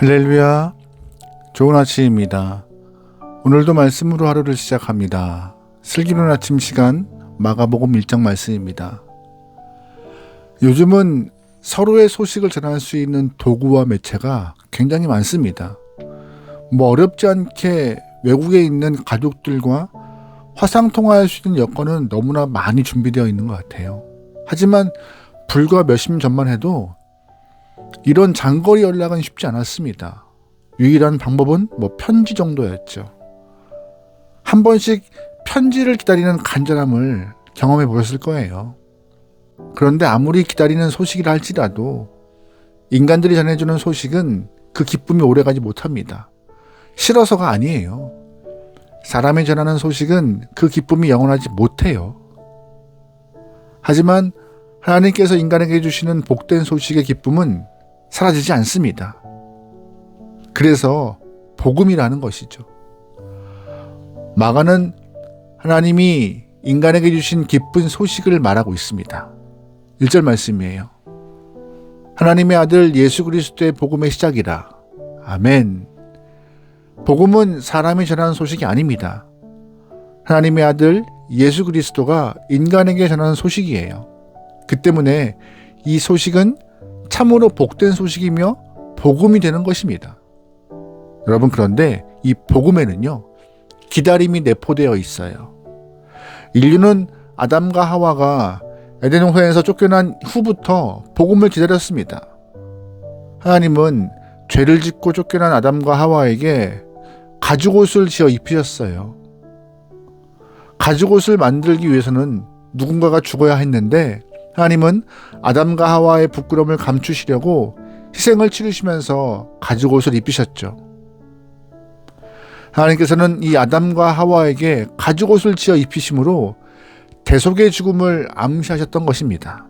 할렐루야. 좋은 아침입니다. 오늘도 말씀으로 하루를 시작합니다. 슬기로운 아침 시간 마가복음 1장 말씀입니다. 요즘은 서로의 소식을 전할 수 있는 도구와 매체가 굉장히 많습니다. 어렵지 않게 외국에 있는 가족들과 화상통화할 수 있는 여건은 너무나 많이 준비되어 있는 것 같아요. 하지만 불과 몇십 년 전만 해도 이런 장거리 연락은 쉽지 않았습니다. 유일한 방법은 편지 정도였죠. 한 번씩 편지를 기다리는 간절함을 경험해 보셨을 거예요. 그런데 아무리 기다리는 소식이라 할지라도 인간들이 전해주는 소식은 그 기쁨이 오래가지 못합니다. 싫어서가 아니에요. 사람이 전하는 소식은 그 기쁨이 영원하지 못해요. 하지만 하나님께서 인간에게 주시는 복된 소식의 기쁨은 사라지지 않습니다. 그래서 복음이라는 것이죠. 마가는 하나님이 인간에게 주신 기쁜 소식을 말하고 있습니다. 1절 말씀이에요. 하나님의 아들 예수 그리스도의 복음의 시작이라. 아멘. 복음은 사람이 전하는 소식이 아닙니다. 하나님의 아들 예수 그리스도가 인간에게 전하는 소식이에요. 그 때문에 이 소식은 참으로 복된 소식이며 복음이 되는 것입니다. 여러분, 그런데 이 복음에는요, 기다림이 내포되어 있어요. 인류는 아담과 하와가 에덴 호에서 쫓겨난 후부터 복음을 기다렸습니다. 하나님은 죄를 짓고 쫓겨난 아담과 하와에게 가죽옷을 지어 입히셨어요. 가죽옷을 만들기 위해서는 누군가가 죽어야 했는데 하나님은 아담과 하와의 부끄러움을 감추시려고 희생을 치르시면서 가죽옷을 입히셨죠. 하나님께서는 이 아담과 하와에게 가죽옷을 지어 입히심으로 대속의 죽음을 암시하셨던 것입니다.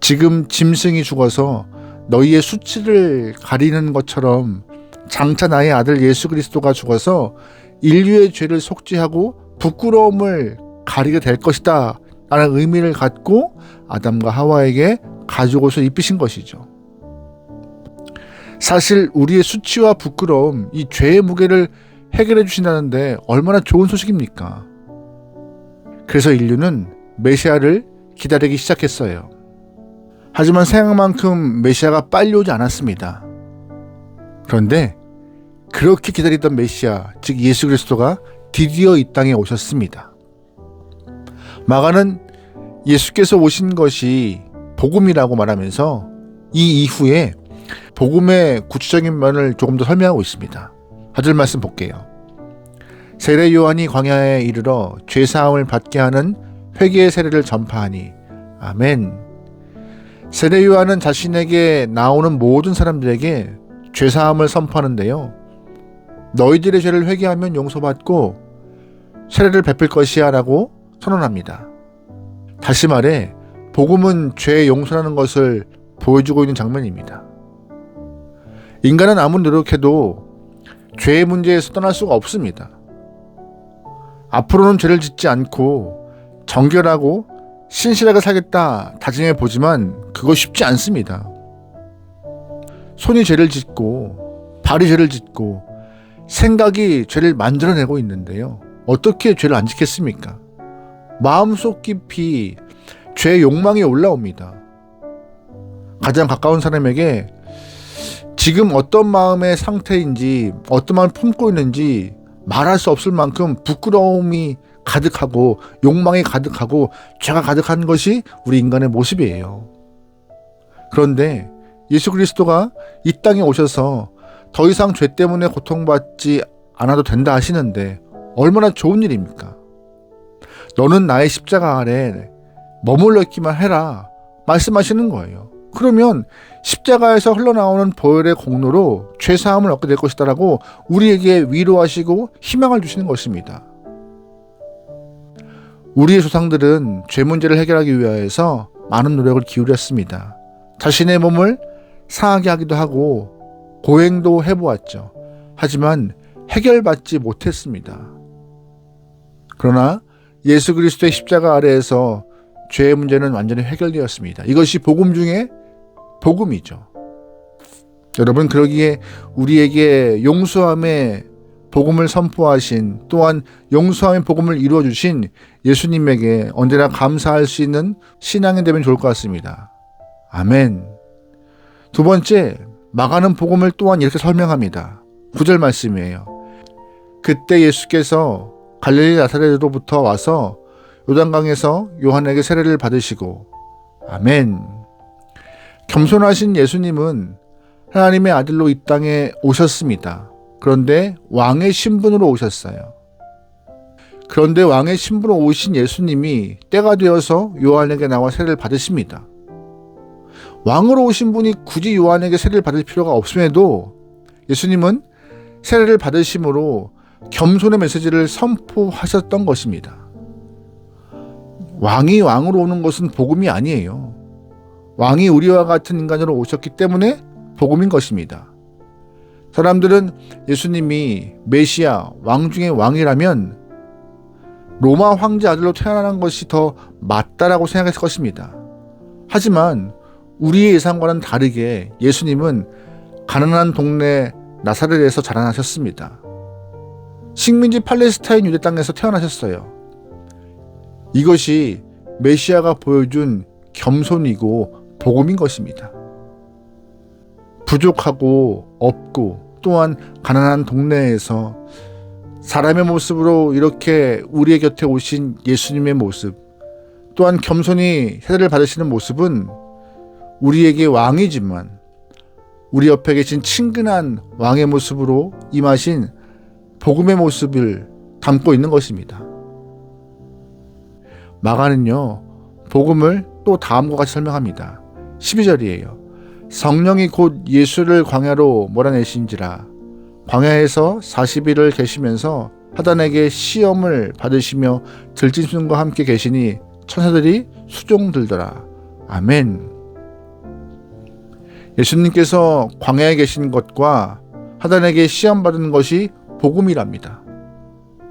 지금 짐승이 죽어서 너희의 수치를 가리는 것처럼 장차 나의 아들 예수 그리스도가 죽어서 인류의 죄를 속죄하고 부끄러움을 가리게 될 것이다 라는 의미를 갖고 아담과 하와에게 가죽옷을 입히신 것이죠. 사실 우리의 수치와 부끄러움, 이 죄의 무게를 해결해 주신다는데 얼마나 좋은 소식입니까? 그래서 인류는 메시아를 기다리기 시작했어요. 하지만 생각만큼 메시아가 빨리 오지 않았습니다. 그런데 그렇게 기다리던 메시아, 즉 예수 그리스도가 드디어 이 땅에 오셨습니다. 마가는 예수께서 오신 것이 복음이라고 말하면서 이 이후에 복음의 구체적인 면을 조금 더 설명하고 있습니다. 하절 말씀 볼게요. 세례 요한이 광야에 이르러 죄사함을 받게 하는 회개의 세례를 전파하니. 아멘. 세례 요한은 자신에게 나오는 모든 사람들에게 죄사함을 선포하는데요. 너희들의 죄를 회개하면 용서받고 세례를 베풀 것이야 라고 선언합니다. 다시 말해 복음은 죄의 용서라는 것을 보여주고 있는 장면입니다. 인간은 아무리 노력해도 죄의 문제에서 떠날 수가 없습니다. 앞으로는 죄를 짓지 않고 정결하고 신실하게 살겠다 다짐해 보지만 그거 쉽지 않습니다. 손이 죄를 짓고 발이 죄를 짓고 생각이 죄를 만들어내고 있는데요. 어떻게 죄를 안 짓겠습니까? 마음속 깊이 죄의 욕망이 올라옵니다. 가장 가까운 사람에게 지금 어떤 마음의 상태인지 어떤 마음을 품고 있는지 말할 수 없을 만큼 부끄러움이 가득하고 욕망이 가득하고 죄가 가득한 것이 우리 인간의 모습이에요. 그런데 예수 그리스도가 이 땅에 오셔서 더 이상 죄 때문에 고통받지 않아도 된다 하시는데 얼마나 좋은 일입니까? 너는 나의 십자가 아래 머물러 있기만 해라 말씀하시는 거예요. 그러면 십자가에서 흘러나오는 보혈의 공로로 죄사함을 얻게 될 것이다 라고 우리에게 위로하시고 희망을 주시는 것입니다. 우리의 조상들은 죄 문제를 해결하기 위해서 많은 노력을 기울였습니다. 자신의 몸을 상하게 하기도 하고 고행도 해보았죠. 하지만 해결받지 못했습니다. 그러나 예수 그리스도의 십자가 아래에서 죄의 문제는 완전히 해결되었습니다. 이것이 복음 중에 복음이죠. 여러분, 그러기에 우리에게 용서함의 복음을 선포하신, 또한 용서함의 복음을 이루어주신 예수님에게 언제나 감사할 수 있는 신앙이 되면 좋을 것 같습니다. 아멘. 두 번째, 마가는 복음을 또한 이렇게 설명합니다. 9절 말씀이에요. 그때 예수께서 갈릴리 나사렛으로부터 와서 요단강에서 요한에게 세례를 받으시고. 아멘. 겸손하신 예수님은 하나님의 아들로 이 땅에 오셨습니다. 그런데 왕의 신분으로 오셨어요. 그런데 왕의 신분으로 오신 예수님이 때가 되어서 요한에게 나와 세례를 받으십니다. 왕으로 오신 분이 굳이 요한에게 세례를 받을 필요가 없음에도 예수님은 세례를 받으심으로 겸손의 메시지를 선포하셨던 것입니다. 왕이 왕으로 오는 것은 복음이 아니에요. 왕이 우리와 같은 인간으로 오셨기 때문에 복음인 것입니다. 사람들은 예수님이 메시아, 왕 중의 왕이라면 로마 황제 아들로 태어나는 것이 더 맞다라고 생각했을 것입니다. 하지만 우리의 예상과는 다르게 예수님은 가난한 동네 나사렛에서 자라나셨습니다. 식민지 팔레스타인 유대 땅에서 태어나셨어요. 이것이 메시아가 보여준 겸손이고 복음인 것입니다. 부족하고 없고 또한 가난한 동네에서 사람의 모습으로 이렇게 우리의 곁에 오신 예수님의 모습, 또한 겸손히 세례를 받으시는 모습은 우리에게 왕이지만 우리 옆에 계신 친근한 왕의 모습으로 임하신 복음의 모습을 담고 있는 것입니다. 마가는요, 복음을 또 다음과 같이 설명합니다. 12절이에요. 성령이 곧 예수를 광야로 몰아내신지라 광야에서 40일을 계시면서 사단에게 시험을 받으시며 들짐승과 함께 계시니 천사들이 수종들더라. 아멘. 예수님께서 광야에 계신 것과 사단에게 시험받은 것이 복음이랍니다.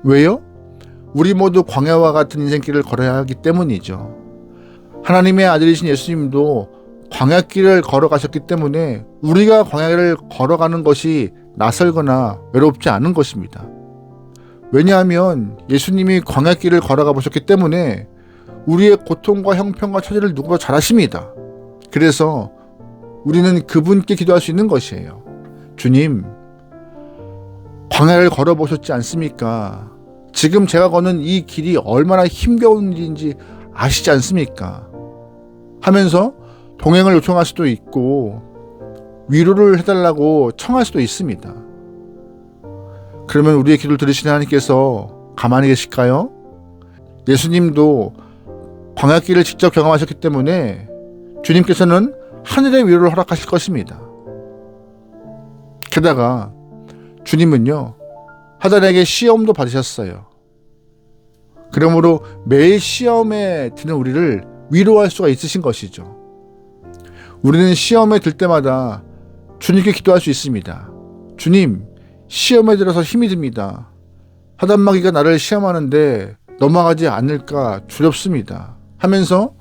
왜요? 우리 모두 광야와 같은 인생길을 걸어야 하기 때문이죠. 하나님의 아들이신 예수님도 광야길을 걸어가셨기 때문에 우리가 광야를 걸어가는 것이 낯설거나 외롭지 않은 것입니다. 왜냐하면 예수님이 광야길을 걸어가 보셨기 때문에 우리의 고통과 형편과 처지를 누구보다 잘 아십니다. 그래서 우리는 그분께 기도할 수 있는 것이에요. 주님, 광야를 걸어보셨지 않습니까? 지금 제가 걷는 이 길이 얼마나 힘겨운 일인지 아시지 않습니까? 하면서 동행을 요청할 수도 있고 위로를 해달라고 청할 수도 있습니다. 그러면 우리의 기도를 들으시는 하나님께서 가만히 계실까요? 예수님도 광야길을 직접 경험하셨기 때문에 주님께서는 하늘의 위로를 허락하실 것입니다. 게다가 주님은요, 사단에게 시험도 받으셨어요. 그러므로 매일 시험에 드는 우리를 위로할 수가 있으신 것이죠. 우리는 시험에 들 때마다 주님께 기도할 수 있습니다. 주님, 시험에 들어서 힘이 듭니다. 사단마귀가 나를 시험하는데 넘어가지 않을까 두렵습니다. 하면서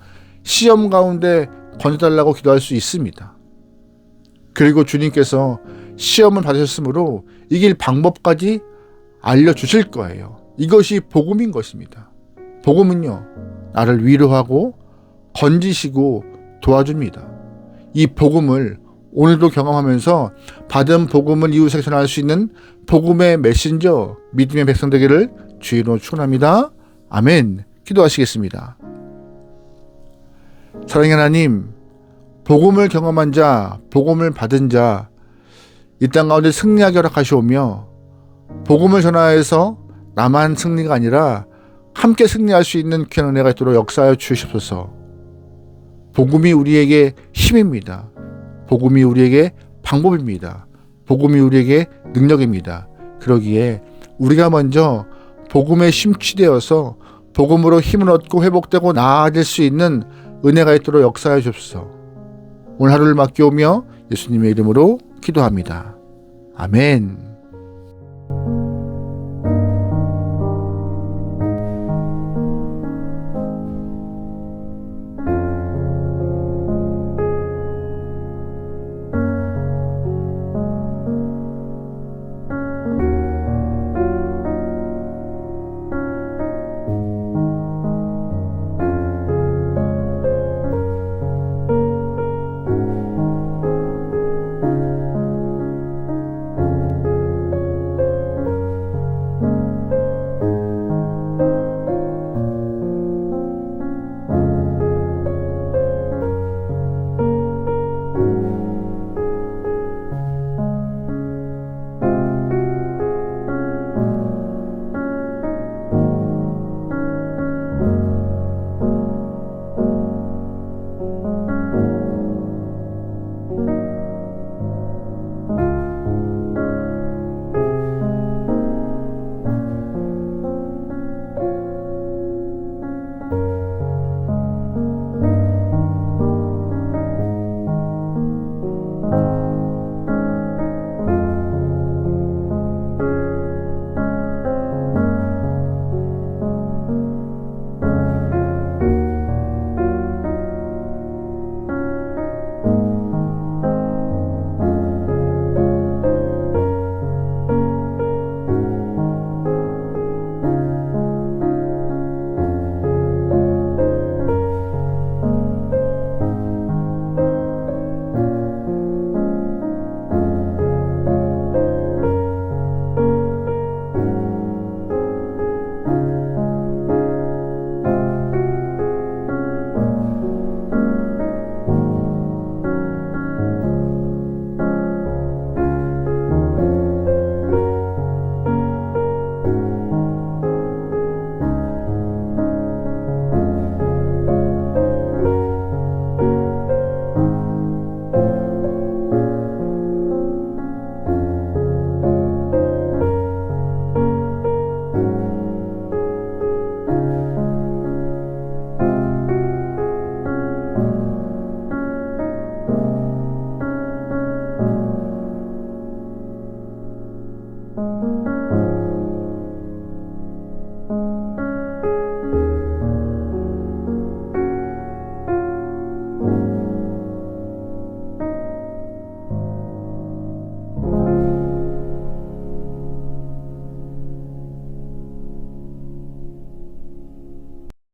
시험 가운데 건져달라고 기도할 수 있습니다. 그리고 주님께서 시험을 받으셨으므로 이길 방법까지 알려주실 거예요. 이것이 복음인 것입니다. 복음은요, 나를 위로하고 건지시고 도와줍니다. 이 복음을 오늘도 경험하면서 받은 복음을 이웃에게 전할 수 있는 복음의 메신저, 믿음의 백성 되기를 주의로 축원합니다. 아멘. 기도하시겠습니다. 사랑의 하나님, 복음을 경험한 자, 복음을 받은 자, 이 땅 가운데 승리하게 허락하시오며 복음을 전하여서 나만 승리가 아니라 함께 승리할 수 있는 귀한 은혜가 있도록 역사하여 주시옵소서. 복음이 우리에게 힘입니다. 복음이 우리에게 방법입니다. 복음이 우리에게 능력입니다. 그러기에 우리가 먼저 복음에 심취되어서 복음으로 힘을 얻고 회복되고 나아질 수 있는 은혜가 있도록 역사하여 주옵소서. 오늘 하루를 맡겨오며 예수님의 이름으로 기도합니다. 아멘.